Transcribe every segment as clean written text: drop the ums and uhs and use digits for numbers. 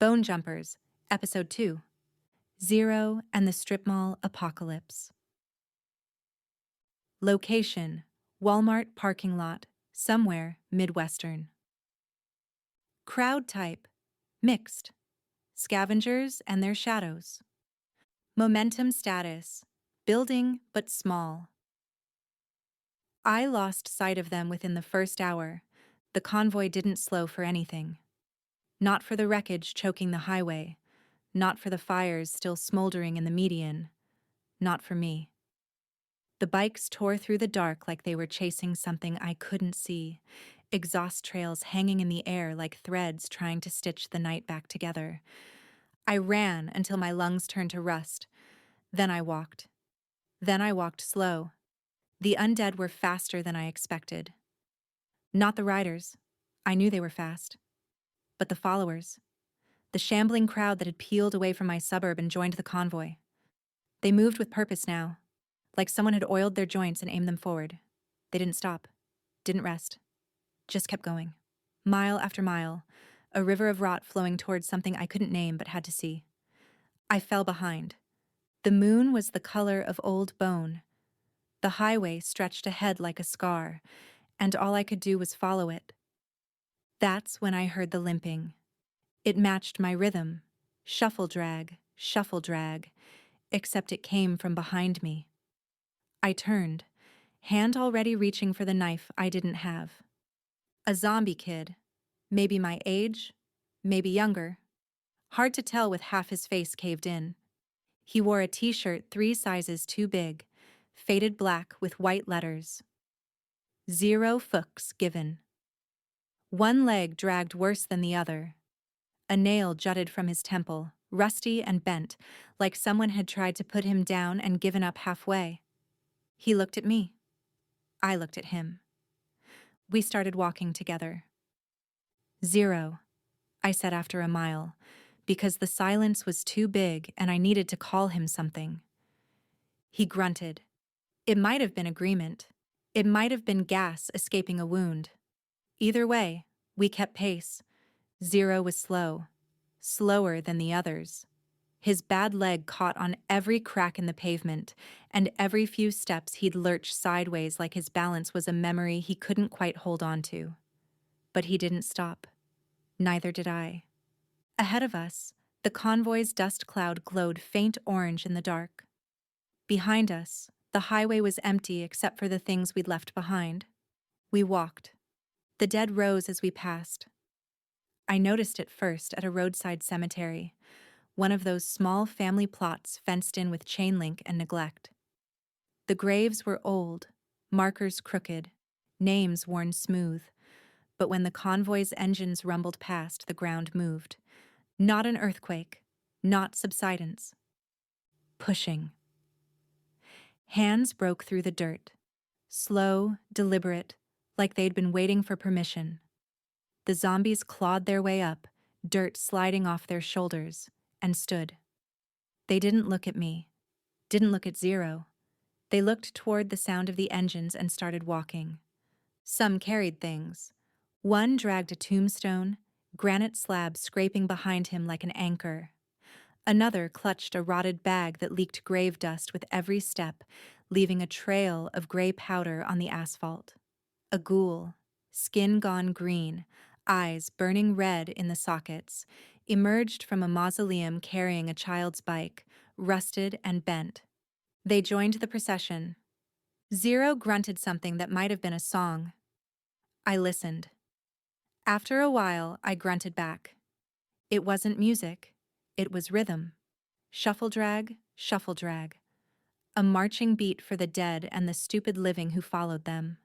Bone Jumpers, Episode 2, Zero and the Strip Mall Apocalypse. Location, Walmart parking lot, somewhere Midwestern. Crowd type, mixed, scavengers and their shadows. Momentum status, building but small. I lost sight of them within the first hour. The convoy didn't slow for anything. Not for the wreckage choking the highway, not for the fires still smoldering in the median, not for me. The bikes tore through the dark like they were chasing something I couldn't see, exhaust trails hanging in the air like threads trying to stitch the night back together. I ran until my lungs turned to rust. Then I walked. Then I walked slow. The undead were faster than I expected. Not the riders. I knew they were fast. But the followers. The shambling crowd that had peeled away from my suburb and joined the convoy. They moved with purpose now, like someone had oiled their joints and aimed them forward. They didn't stop, didn't rest, just kept going. Mile after mile, a river of rot flowing towards something I couldn't name but had to see. I fell behind. The moon was the color of old bone. The highway stretched ahead like a scar, and all I could do was follow it. That's when I heard the limping. It matched my rhythm, shuffle drag, except it came from behind me. I turned, hand already reaching for the knife I didn't have. A zombie kid, maybe my age, maybe younger. Hard to tell with half his face caved in. He wore a t-shirt 3 sizes too big, faded black with white letters. 0 fucks given. One leg dragged worse than the other. A nail jutted from his temple, rusty and bent, like someone had tried to put him down and given up halfway. He looked at me. I looked at him. We started walking together. 0, I said after a mile, because the silence was too big and I needed to call him something. He grunted. It might have been agreement. It might have been gas escaping a wound. Either way, we kept pace. 0 was slow, slower than the others. His bad leg caught on every crack in the pavement, and every few steps he'd lurch sideways like his balance was a memory he couldn't quite hold on to. But he didn't stop. Neither did I. Ahead of us, the convoy's dust cloud glowed faint orange in the dark. Behind us, the highway was empty except for the things we'd left behind. We walked. The dead rose as we passed. I noticed it first at a roadside cemetery, one of those small family plots fenced in with chain link and neglect. The graves were old, markers crooked, names worn smooth, but when the convoy's engines rumbled past, the ground moved. Not an earthquake, not subsidence. Pushing. Hands broke through the dirt. Slow, deliberate, like they'd been waiting for permission. The zombies clawed their way up, dirt sliding off their shoulders, and stood. They didn't look at me, didn't look at 0. They looked toward the sound of the engines and started walking. Some carried things. One dragged a tombstone, granite slab scraping behind him like an anchor. Another clutched a rotted bag that leaked grave dust with every step, leaving a trail of gray powder on the asphalt. A ghoul, skin gone green, eyes burning red in the sockets, emerged from a mausoleum carrying a child's bike, rusted and bent. They joined the procession. 0 grunted something that might have been a song. I listened. After a while, I grunted back. It wasn't music. It was rhythm. Shuffle drag, a marching beat for the dead and the stupid living who followed them.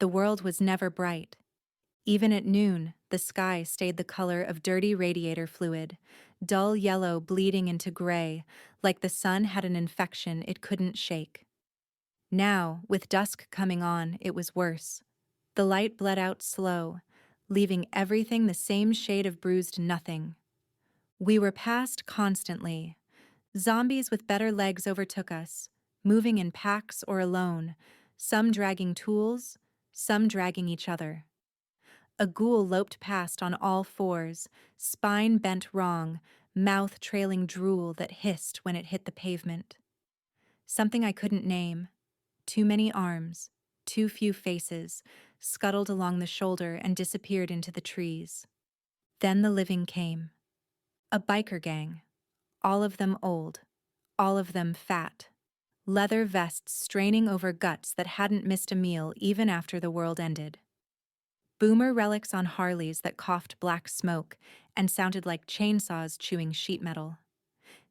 The world was never bright. Even at noon, the sky stayed the color of dirty radiator fluid, dull yellow bleeding into gray, like the sun had an infection it couldn't shake. Now, with dusk coming on, it was worse. The light bled out slow, leaving everything the same shade of bruised nothing. We were passed constantly. Zombies with better legs overtook us, moving in packs or alone, some dragging tools, some dragging each other. A ghoul loped past on all fours, spine bent wrong, mouth trailing drool that hissed when it hit the pavement. Something I couldn't name. Too many arms, too few faces, scuttled along the shoulder and disappeared into the trees. Then the living came. A biker gang. All of them old. All of them fat. Leather vests straining over guts that hadn't missed a meal even after the world ended. Boomer relics on Harleys that coughed black smoke and sounded like chainsaws chewing sheet metal.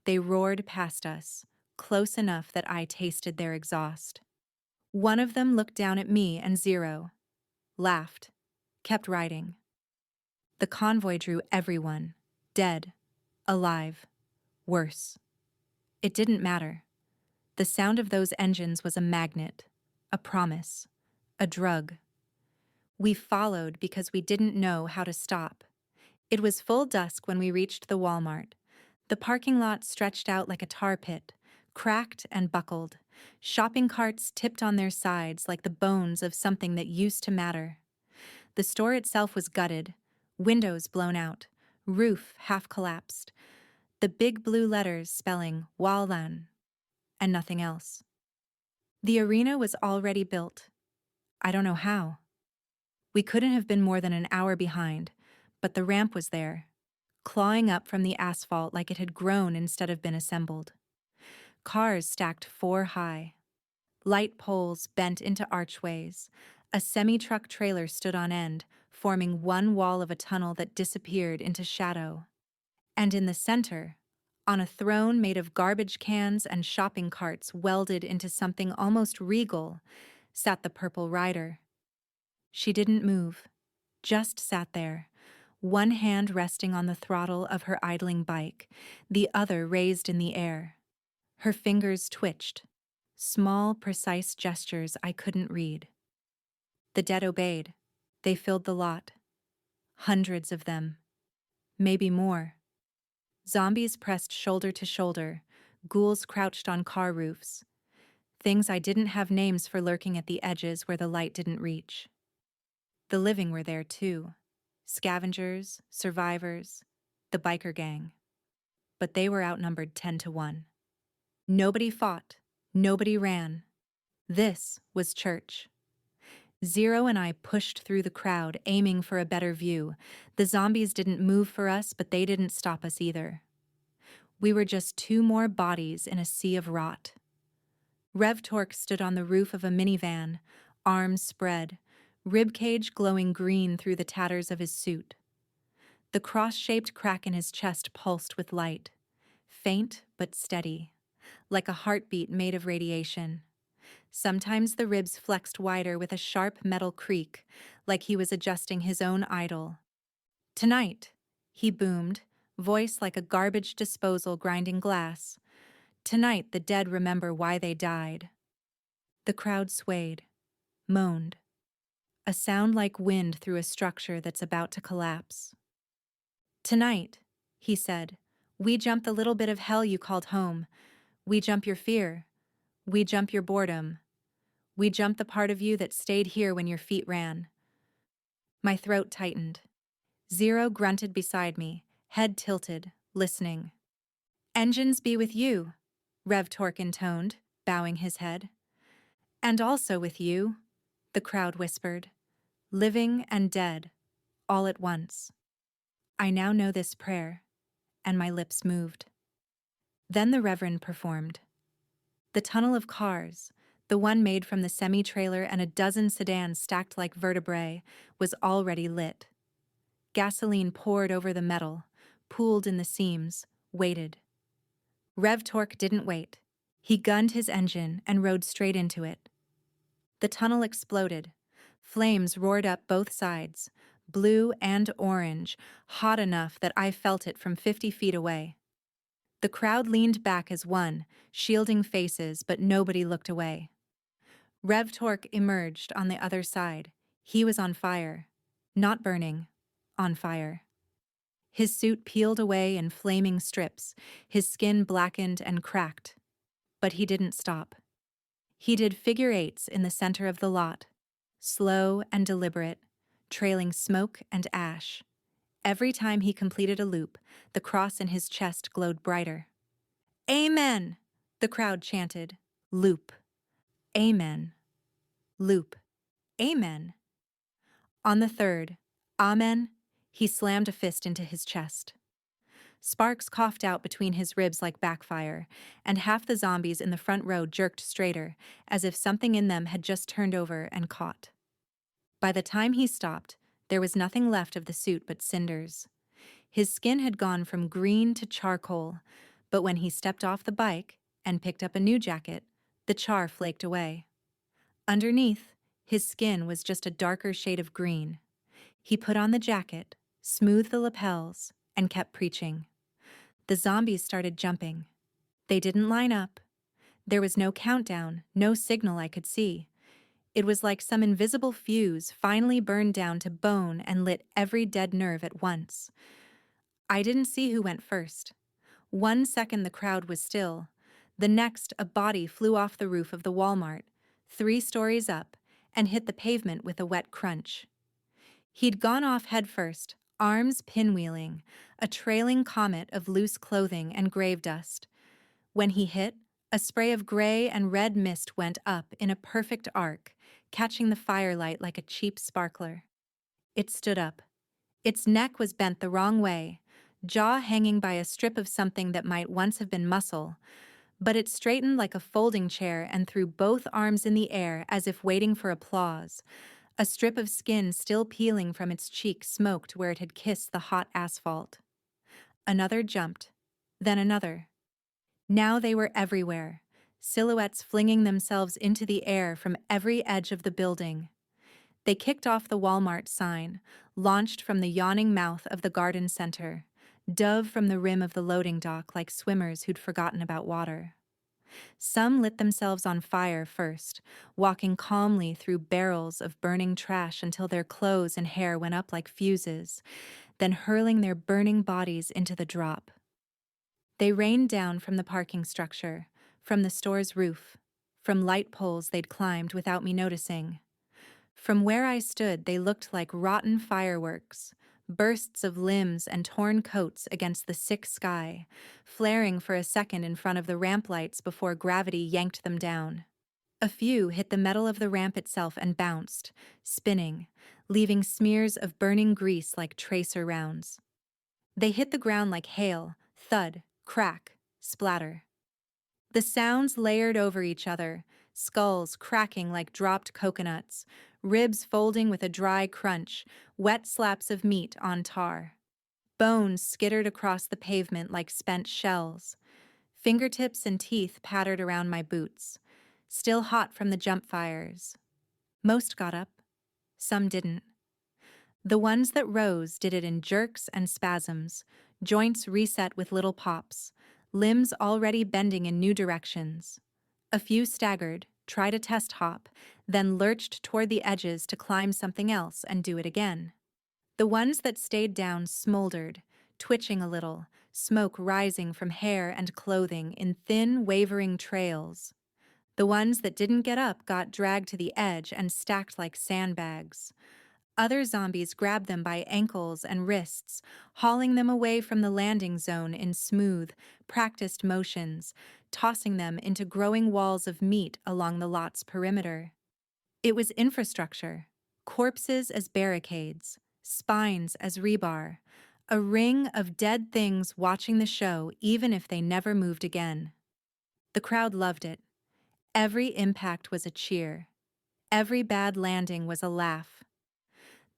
They roared past us, close enough that I tasted their exhaust. One of them looked down at me and Zero, laughed, kept riding. The convoy drew everyone, dead, alive, worse. It didn't matter. The sound of those engines was a magnet, a promise, a drug. We followed because we didn't know how to stop. It was full dusk when we reached the Walmart. The parking lot stretched out like a tar pit, cracked and buckled. Shopping carts tipped on their sides like the bones of something that used to matter. The store itself was gutted, windows blown out, roof half collapsed. The big blue letters spelling Wallan and nothing else. The arena was already built. I don't know how. We couldn't have been more than an hour behind, but the ramp was there, clawing up from the asphalt like it had grown instead of been assembled. Cars stacked 4 high. Light poles bent into archways. A semi-truck trailer stood on end, forming one wall of a tunnel that disappeared into shadow. And in the center, on a throne made of garbage cans and shopping carts welded into something almost regal, sat the Purple Rider. She didn't move, just sat there, one hand resting on the throttle of her idling bike, the other raised in the air. Her fingers twitched, small, precise gestures I couldn't read. The dead obeyed. They filled the lot. Hundreds of them. Maybe more. Zombies pressed shoulder to shoulder, ghouls crouched on car roofs. Things I didn't have names for lurking at the edges where the light didn't reach. The living were there too. Scavengers, survivors, the biker gang. But they were outnumbered 10-1. Nobody fought. Nobody ran. This was church. Zero and I pushed through the crowd, aiming for a better view. The zombies didn't move for us, but they didn't stop us either. We were just 2 more bodies in a sea of rot. Rev Torque stood on the roof of a minivan, arms spread, ribcage glowing green through the tatters of his suit. The cross-shaped crack in his chest pulsed with light, faint but steady, like a heartbeat made of radiation. Sometimes the ribs flexed wider with a sharp metal creak, like he was adjusting his own idol. "Tonight," he boomed, voice like a garbage disposal grinding glass. "Tonight the dead remember why they died." The crowd swayed, moaned. A sound like wind through a structure that's about to collapse. "Tonight," he said, "we jump the little bit of hell you called home. We jump your fear. We jump your boredom. We jump the part of you that stayed here when your feet ran." My throat tightened. Zero grunted beside me, head tilted, listening. "Engines be with you," Rev Torque intoned, bowing his head. "And also with you," the crowd whispered. "Living and dead, all at once." I now know this prayer, and my lips moved. Then the Reverend performed. The tunnel of cars, the one made from the semi-trailer and a dozen sedans stacked like vertebrae, was already lit. Gasoline poured over the metal, pooled in the seams, waited. Rev Torque didn't wait. He gunned his engine and rode straight into it. The tunnel exploded. Flames roared up both sides, blue and orange, hot enough that I felt it from 50 feet away. The crowd leaned back as one, shielding faces, but nobody looked away. Rev Torque emerged on the other side. He was on fire. Not burning. On fire. His suit peeled away in flaming strips, his skin blackened and cracked. But he didn't stop. He did figure eights in the center of the lot, slow and deliberate, trailing smoke and ash. Every time he completed a loop, the cross in his chest glowed brighter. Amen! The crowd chanted. Loop. Amen. Loop. Amen. On the third, Amen, he slammed a fist into his chest. Sparks coughed out between his ribs like backfire, and half the zombies in the front row jerked straighter, as if something in them had just turned over and caught. By the time he stopped, there was nothing left of the suit but cinders. His skin had gone from green to charcoal, but when he stepped off the bike and picked up a new jacket, the char flaked away. Underneath, his skin was just a darker shade of green. He put on the jacket, smoothed the lapels, and kept preaching. The zombies started jumping. They didn't line up. There was no countdown, no signal I could see. It was like some invisible fuse finally burned down to bone and lit every dead nerve at once. I didn't see who went first. 1 second the crowd was still. The next, a body flew off the roof of the Walmart, 3 stories up, and hit the pavement with a wet crunch. He'd gone off headfirst, arms pinwheeling, a trailing comet of loose clothing and grave dust. When he hit, a spray of gray and red mist went up in a perfect arc, catching the firelight like a cheap sparkler. It stood up. Its neck was bent the wrong way, jaw hanging by a strip of something that might once have been muscle, but it straightened like a folding chair and threw both arms in the air as if waiting for applause. A strip of skin still peeling from its cheek smoked where it had kissed the hot asphalt. Another jumped, then another. Now they were everywhere, silhouettes flinging themselves into the air from every edge of the building. They kicked off the Walmart sign, launched from the yawning mouth of the garden center, dove from the rim of the loading dock like swimmers who'd forgotten about water. Some lit themselves on fire first, walking calmly through barrels of burning trash until their clothes and hair went up like fuses, then hurling their burning bodies into the drop. They rained down from the parking structure, from the store's roof, from light poles they'd climbed without me noticing. From where I stood, they looked like rotten fireworks, bursts of limbs and torn coats against the sick sky, flaring for a second in front of the ramp lights before gravity yanked them down. A few hit the metal of the ramp itself and bounced, spinning, leaving smears of burning grease like tracer rounds. They hit the ground like hail, thud, crack, splatter. The sounds layered over each other, skulls cracking like dropped coconuts, ribs folding with a dry crunch, wet slaps of meat on tar. Bones skittered across the pavement like spent shells. Fingertips and teeth pattered around my boots, still hot from the jump fires. Most got up. Some didn't. The ones that rose did it in jerks and spasms, joints reset with little pops, limbs already bending in new directions. A few staggered, tried a test hop, then lurched toward the edges to climb something else and do it again. The ones that stayed down smoldered, twitching a little, smoke rising from hair and clothing in thin, wavering trails. The ones that didn't get up got dragged to the edge and stacked like sandbags. Other zombies grabbed them by ankles and wrists, hauling them away from the landing zone in smooth, practiced motions, tossing them into growing walls of meat along the lot's perimeter. It was infrastructure, corpses as barricades, spines as rebar, a ring of dead things watching the show even if they never moved again. The crowd loved it. Every impact was a cheer. Every bad landing was a laugh.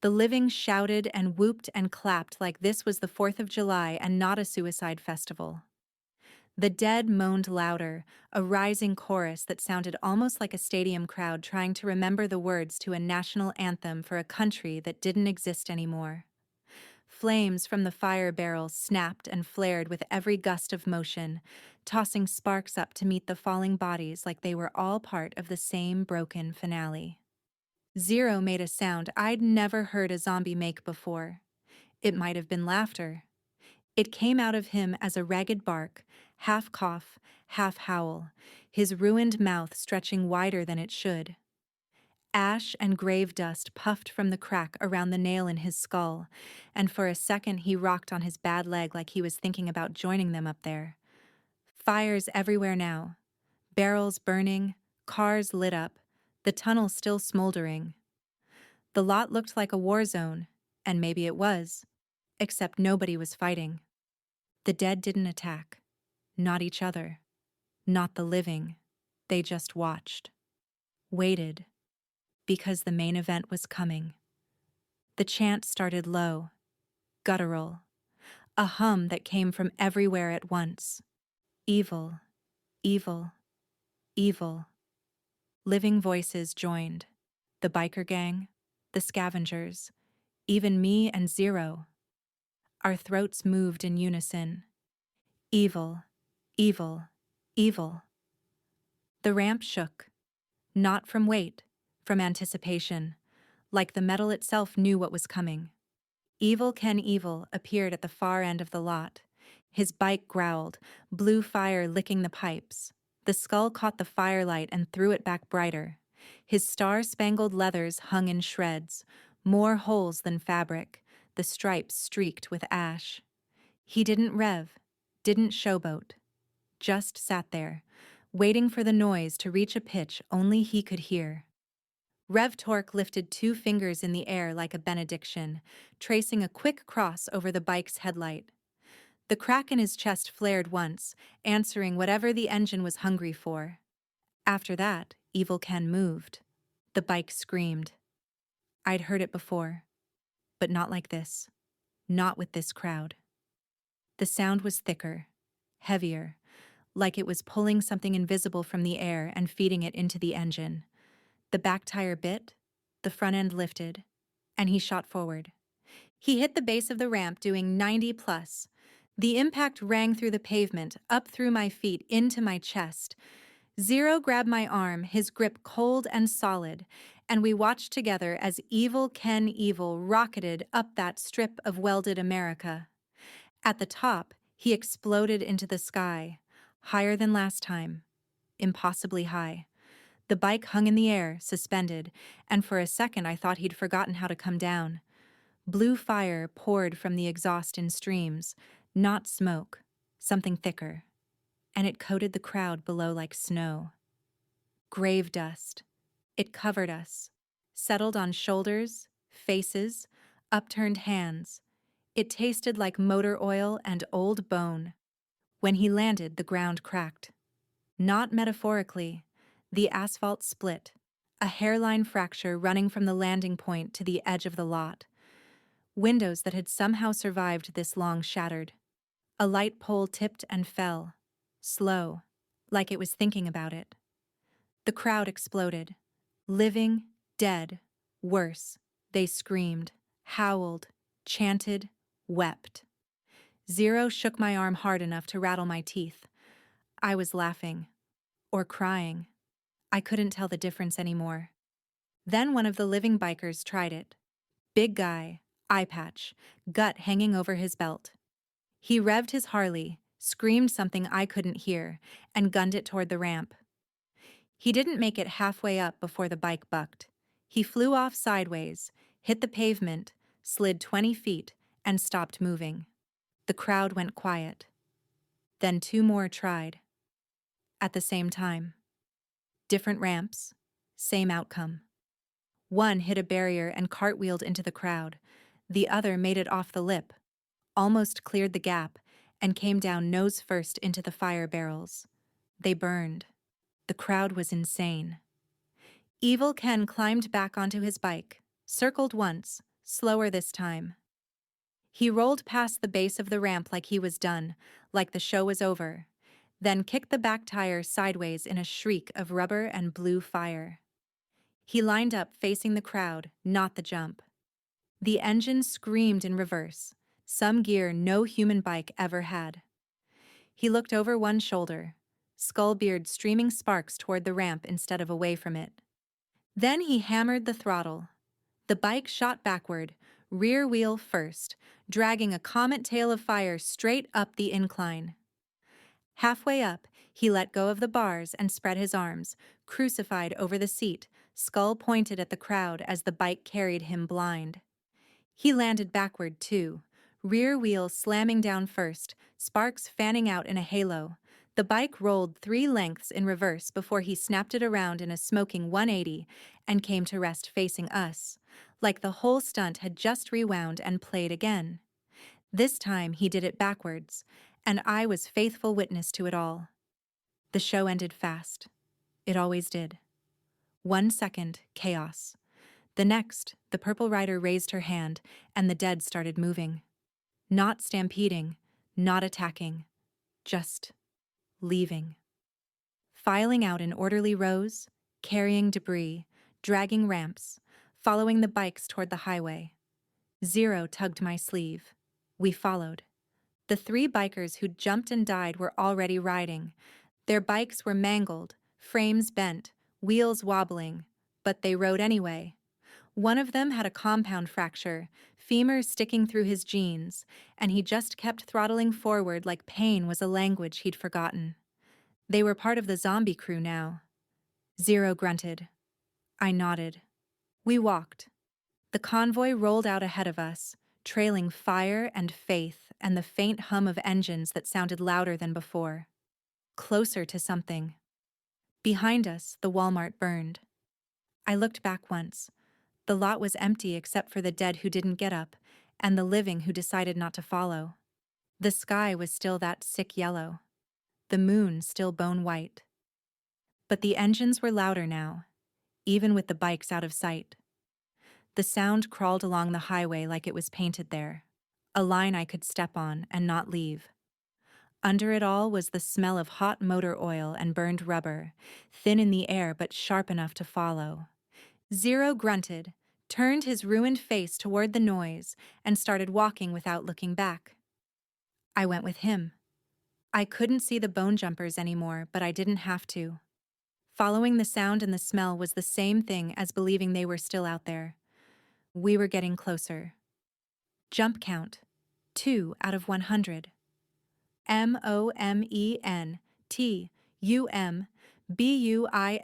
The living shouted and whooped and clapped like this was the 4th of July and not a suicide festival. The dead moaned louder, a rising chorus that sounded almost like a stadium crowd trying to remember the words to a national anthem for a country that didn't exist anymore. Flames from the fire barrels snapped and flared with every gust of motion, tossing sparks up to meet the falling bodies like they were all part of the same broken finale. Zero made a sound I'd never heard a zombie make before. It might have been laughter. It came out of him as a ragged bark, half cough, half howl, his ruined mouth stretching wider than it should. Ash and grave dust puffed from the crack around the nail in his skull, and for a second he rocked on his bad leg like he was thinking about joining them up there. Fires everywhere now. Barrels burning, cars lit up, the tunnel still smoldering. The lot looked like a war zone, and maybe it was, except nobody was fighting. The dead didn't attack. Not each other. Not the living. They just watched. Waited. Because the main event was coming. The chant started low, guttural, a hum that came from everywhere at once. Evil, evil, evil. Living voices joined. The biker gang, the scavengers, even me and Zero. Our throats moved in unison. Evil, evil, evil. The ramp shook. Not from weight, from anticipation, like the metal itself knew what was coming. Evil Ken Evil appeared at the far end of the lot. His bike growled, blue fire licking the pipes. The skull caught the firelight and threw it back brighter. His star-spangled leathers hung in shreds, more holes than fabric, the stripes streaked with ash. He didn't rev, didn't showboat, just sat there, waiting for the noise to reach a pitch only he could hear. Rev Torque lifted 2 fingers in the air like a benediction, tracing a quick cross over the bike's headlight. The crack in his chest flared once, answering whatever the engine was hungry for. After that, Evil Ken moved. The bike screamed. I'd heard it before, but not like this. Not with this crowd. The sound was thicker, heavier, like it was pulling something invisible from the air and feeding it into the engine. The back tire bit, the front end lifted, and he shot forward. He hit the base of the ramp doing 90 plus. The impact rang through the pavement, up through my feet, into my chest. Zero grabbed my arm, his grip cold and solid, and we watched together as Evil Ken Evil rocketed up that strip of welded America. At the top, he exploded into the sky, higher than last time, impossibly high. The bike hung in the air, suspended, and for a second I thought he'd forgotten how to come down. Blue fire poured from the exhaust in streams, not smoke, something thicker, and it coated the crowd below like snow. Grave dust. It covered us, settled on shoulders, faces, upturned hands. It tasted like motor oil and old bone. When he landed, the ground cracked. Not metaphorically. The asphalt split, a hairline fracture running from the landing point to the edge of the lot. Windows that had somehow survived this long shattered. A light pole tipped and fell, slow, like it was thinking about it. The crowd exploded. Living, dead, worse. They screamed, howled, chanted, wept. Zero shook my arm hard enough to rattle my teeth. I was laughing. Or crying. I couldn't tell the difference anymore. Then one of the living bikers tried it. Big guy, eye patch, gut hanging over his belt. He revved his Harley, screamed something I couldn't hear, and gunned it toward the ramp. He didn't make it halfway up before the bike bucked. He flew off sideways, hit the pavement, slid 20 feet, and stopped moving. The crowd went quiet. Then 2 more tried. At the same time. Different ramps, same outcome. One hit a barrier and cartwheeled into the crowd. The other made it off the lip, almost cleared the gap, and came down nose first into the fire barrels. They burned. The crowd was insane. Evil Ken climbed back onto his bike, circled once, slower this time. He rolled past the base of the ramp like he was done, like the show was over, then kicked the back tire sideways in a shriek of rubber and blue fire. He lined up facing the crowd, not the jump. The engine screamed in reverse, some gear no human bike ever had. He looked over one shoulder, skull beard streaming sparks toward the ramp instead of away from it. Then he hammered the throttle. The bike shot backward, rear wheel first, dragging a comet tail of fire straight up the incline. Halfway up, he let go of the bars and spread his arms, crucified over the seat, skull pointed at the crowd as the bike carried him blind. He landed backward, too, rear wheel slamming down first, sparks fanning out in a halo. The bike rolled 3 lengths in reverse before he snapped it around in a smoking 180 and came to rest facing us, like the whole stunt had just rewound and played again. This time he did it backwards, and I was faithful witness to it all. The show ended fast. It always did. 1 second, chaos. The next, the purple rider raised her hand, and the dead started moving. Not stampeding, not attacking, just leaving. Filing out in orderly rows, carrying debris, dragging ramps, following the bikes toward the highway. Zero tugged my sleeve. We followed. The 3 bikers who'd jumped and died were already riding. Their bikes were mangled, frames bent, wheels wobbling, but they rode anyway. One of them had a compound fracture, femur sticking through his jeans, and he just kept throttling forward like pain was a language he'd forgotten. They were part of the zombie crew now. Zero grunted. I nodded. We walked. The convoy rolled out ahead of us, trailing fire and faith and the faint hum of engines that sounded louder than before. Closer to something. Behind us, the Walmart burned. I looked back once. The lot was empty except for the dead who didn't get up, and the living who decided not to follow. The sky was still that sick yellow. The moon still bone white. But the engines were louder now, even with the bikes out of sight. The sound crawled along the highway like it was painted there, a line I could step on and not leave. Under it all was the smell of hot motor oil and burned rubber, thin in the air but sharp enough to follow. Zero grunted, turned his ruined face toward the noise, and started walking without looking back. I went with him. I couldn't see the bone jumpers anymore, but I didn't have to. Following the sound and the smell was the same thing as believing they were still out there. We were getting closer. Jump count, 2 out of 100.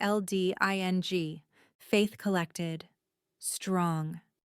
momentumbuilding. Faith collected. Strong.